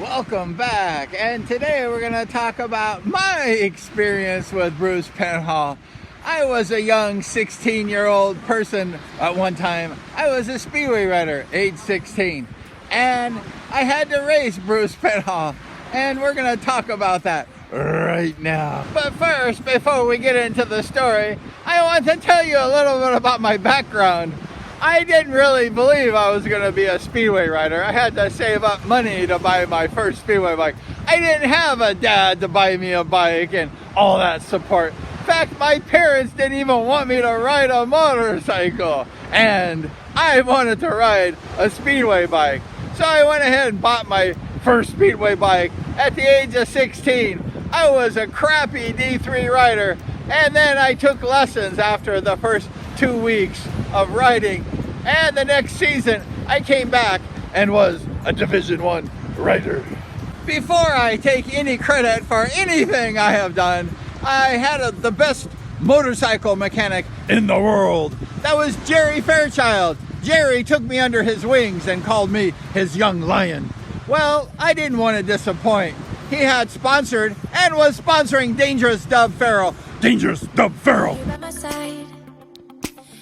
Welcome back, and today we're going to talk about my experience with Bruce Penhall. I was a young 16-year-old person at one time. I was a speedway rider, age 16, and I had to race Bruce Penhall, and we're going to talk about that right now. But first, before we get into the story, I want to tell you a little bit about my background. I didn't really believe I was going to be a speedway rider. I had to save up money to buy my first speedway bike. I didn't have a dad to buy me a bike and all that support. In fact, my parents didn't even want me to ride a motorcycle. And I wanted to ride a speedway bike. So I went ahead and bought my first speedway bike at the age of 16. I was a crappy D3 rider. And then I took lessons after the first 2 weeks of riding, and the next season I came back and was a Division I rider. Before I take any credit for anything I have done, I had the best motorcycle mechanic in the world. That was Jerry Fairchild. Jerry took me under his wings and called me his young lion. Well, I didn't want to disappoint. He had sponsored and was sponsoring Dangerous Dub Farrell. Dangerous Dub Farrell.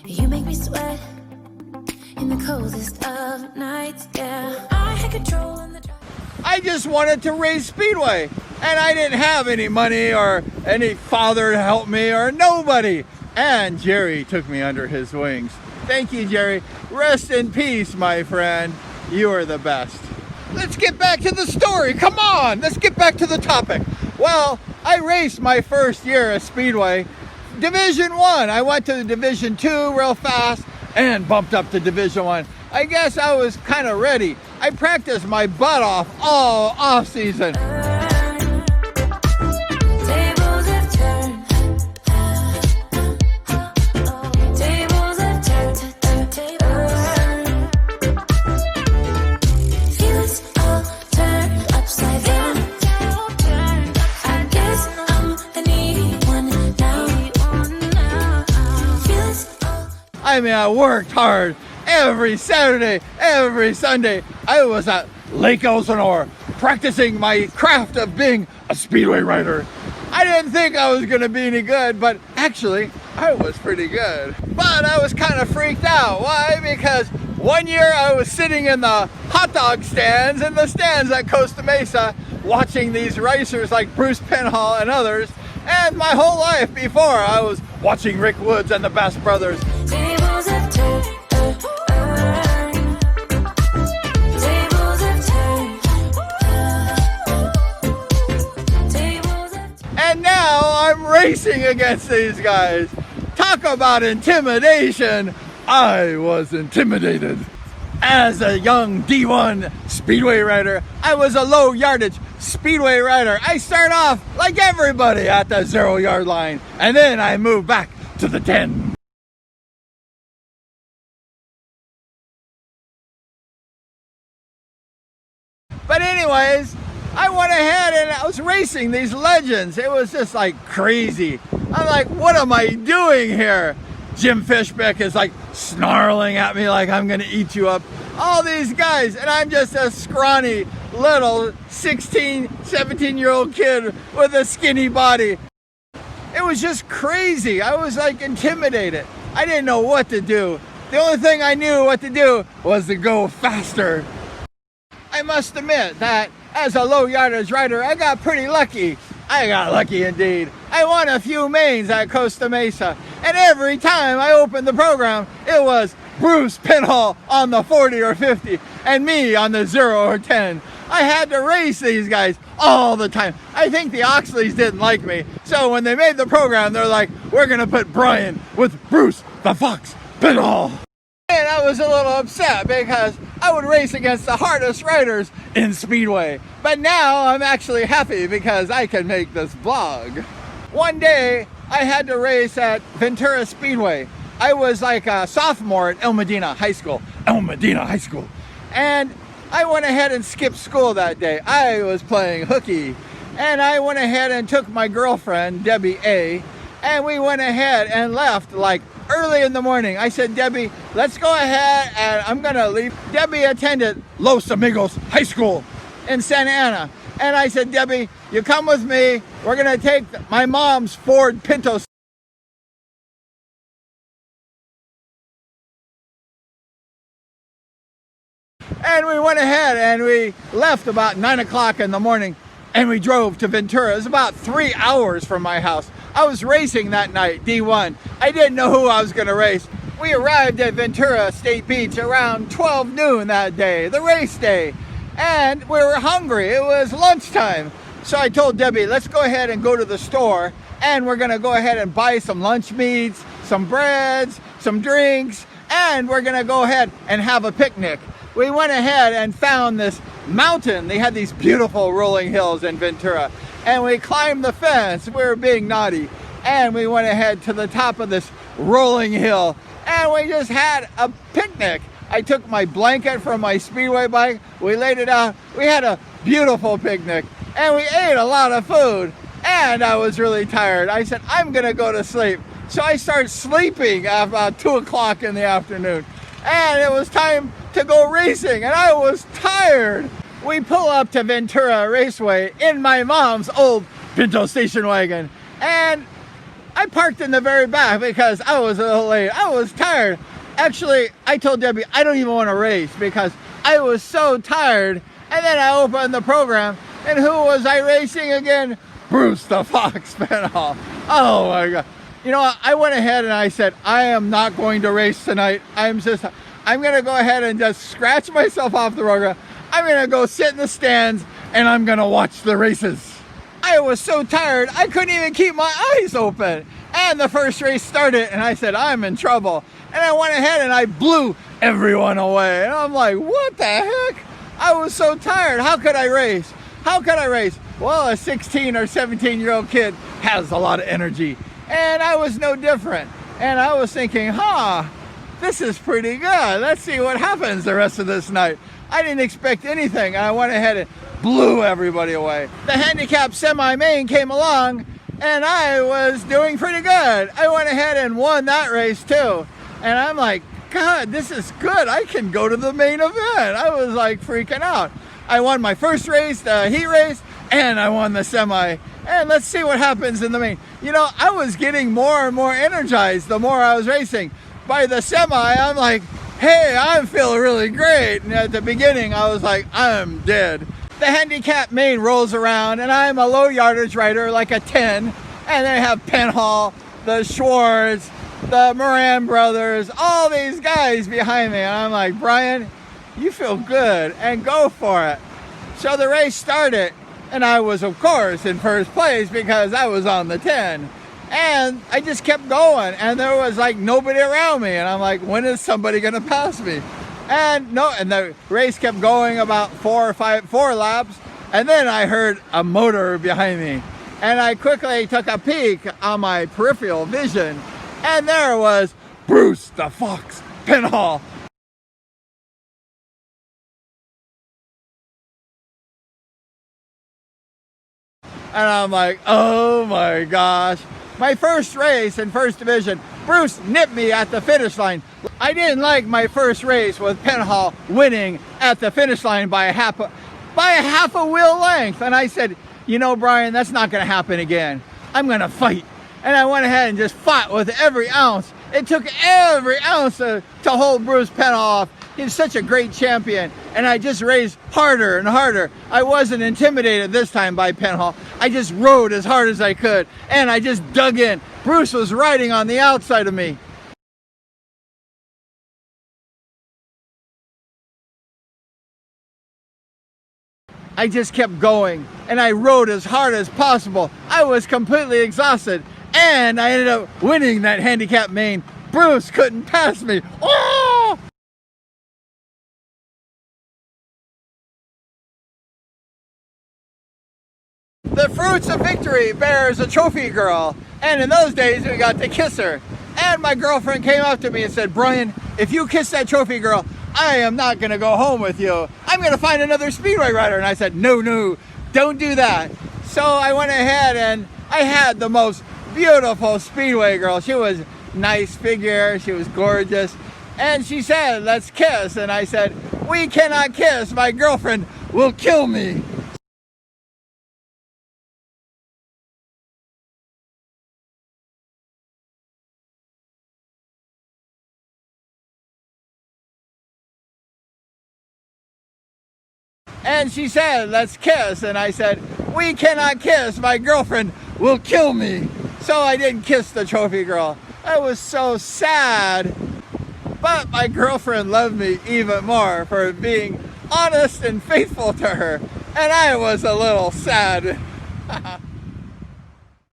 You make me sweat in the coldest of nights, yeah. I had control in the drive. I just wanted to race speedway, and I didn't have any money or any father to help me or nobody. And Jerry took me under his wings. Thank you, Jerry. Rest in peace, my friend. You are the best. Let's get back to the story. Come on, let's get back to the topic. Well, I raced my first year at Speedway. Division I went to the Division II real fast and bumped up to Division I. I guess I was kind of ready. I practiced my butt off all off season. I mean, I worked hard every Saturday, every Sunday. I was at Lake Elsinore practicing my craft of being a speedway rider. I didn't think I was going to be any good, but actually, I was pretty good. But I was kind of freaked out. Why? Because one year I was sitting in the hot dog stands, in the stands at Costa Mesa, watching these racers like Bruce Penhall and others. And my whole life before, I was watching Rick Woods and the Bass Brothers. And now I'm racing against these guys. Talk about intimidation. I was intimidated. As a young D1 speedway rider, I was a low yardage speedway rider. I start off like everybody at the 0 yard line, and then I move back to the 10. But anyways, I went ahead and I was racing these legends. It was just like crazy. I'm like, what am I doing here? Jim Fishbeck is like snarling at me like I'm gonna eat you up. All these guys, and I'm just a scrawny little 16, 17-year-old kid with a skinny body. It was just crazy. I was like intimidated. I didn't know what to do. The only thing I knew what to do was to go faster. I must admit that as a low yardage rider, I got pretty lucky. I got lucky indeed. I won a few mains at Costa Mesa, and every time I opened the program, it was Bruce Penhall on the 40 or 50, and me on the 0 or 10. I had to race these guys all the time. I think the Oxleys didn't like me, so when they made the program, they're like, we're gonna put Brian with Bruce the Fox Penhall. And I was a little upset because I would race against the hardest riders in Speedway. But now I'm actually happy because I can make this vlog. One day I had to race at Ventura Speedway. I was like a sophomore at El Medina High School. And I went ahead and skipped school that day. I was playing hooky. And I went ahead and took my girlfriend, Debbie A. And we went ahead and left like early in the morning. I said, Debbie, let's go ahead and I'm gonna leave. Debbie attended Los Amigos High School. in Santa Ana. And I said, Debbie, you come with me. We're going to take my mom's Ford Pinto. And we went ahead and we left about 9 o'clock in the morning and we drove to Ventura. It was about 3 hours from my house. I was racing that night, D1. I didn't know who I was going to race. We arrived at Ventura State Beach around 12 noon that day, the race day. And we were hungry. It was lunchtime. So I told Debbie, let's go ahead and go to the store and we're going to go ahead and buy some lunch meats, some breads, some drinks, and we're going to go ahead and have a picnic. We went ahead and found this mountain. They had these beautiful rolling hills in Ventura. And we climbed the fence. We were being naughty. And we went ahead to the top of this rolling hill. And we just had a picnic. I took my blanket from my speedway bike. We laid it out. We had a beautiful picnic. And we ate a lot of food. And I was really tired. I said, I'm going to go to sleep. So I started sleeping at about 2 o'clock in the afternoon. And it was time to go racing, and I was tired. We pull up to Ventura Raceway in my mom's old Pinto station wagon, and I parked in the very back because I was a little late. I was tired. Actually, I told Debbie I don't even want to race because I was so tired. And then I opened the program, and who was I racing again? Bruce the Fox Penhall. Oh my God. You know what? I went ahead and I said, I am not going to race tonight. I'm going to go ahead and just scratch myself off the program. I'm going to go sit in the stands and I'm going to watch the races. I was so tired, I couldn't even keep my eyes open. And the first race started and I said, I'm in trouble. And I went ahead and I blew everyone away. And I'm like, what the heck? I was so tired. How could I race? How could I race? Well, a 16 or 17-year-old kid has a lot of energy. And I was no different. And I was thinking, this is pretty good. Let's see what happens the rest of this night. I didn't expect anything. And I went ahead and blew everybody away. The handicap semi-main came along and I was doing pretty good. I went ahead and won that race too. And I'm like, God, this is good. I can go to the main event. I was like freaking out. I won my first race, the heat race, and I won the semi. And let's see what happens in the main. You know, I was getting more and more energized the more I was racing. By the semi, I'm like, hey, I feel really great. And at the beginning, I was like, I'm dead. The handicap main rolls around, and I'm a low yardage rider, like a 10. And they have Penhall, the Schwartz, the Moran brothers, all these guys behind me. And I'm like, Brian, you feel good, and go for it. So the race started. And I was, of course, in first place because I was on the 10. And I just kept going. And there was like nobody around me. And I'm like, when is somebody going to pass me? And the race kept going about 4 laps. And then I heard a motor behind me. And I quickly took a peek on my peripheral vision. And there was Bruce the Fox Penhall. And I'm like, oh my gosh. My first race in first division, Bruce nipped me at the finish line. I didn't like my first race with Penhall winning at the finish line by a half a wheel length. And I said, you know, Brian, that's not going to happen again. I'm going to fight. And I went ahead and just fought with every ounce. It took every ounce to hold Bruce Penhall off. He's such a great champion. And I just raced harder and harder. I wasn't intimidated this time by Penhall. I just rode as hard as I could. And I just dug in. Bruce was riding on the outside of me. I just kept going. And I rode as hard as possible. I was completely exhausted. And I ended up winning that handicap main. Bruce couldn't pass me. Oh! The fruits of victory bears a trophy girl, and in those days we got to kiss her. And my girlfriend came up to me and said, Brian, if you kiss that trophy girl, I am not going to go home with you. I'm going to find another speedway rider. And I said, no, don't do that. So I went ahead and I had the most beautiful speedway girl. She was nice figure, she was gorgeous. And she said, let's kiss. And I said, we cannot kiss. My girlfriend will kill me. And she said, let's kiss. And I said, we cannot kiss. My girlfriend will kill me. So I didn't kiss the trophy girl. I was so sad. But my girlfriend loved me even more for being honest and faithful to her. And I was a little sad.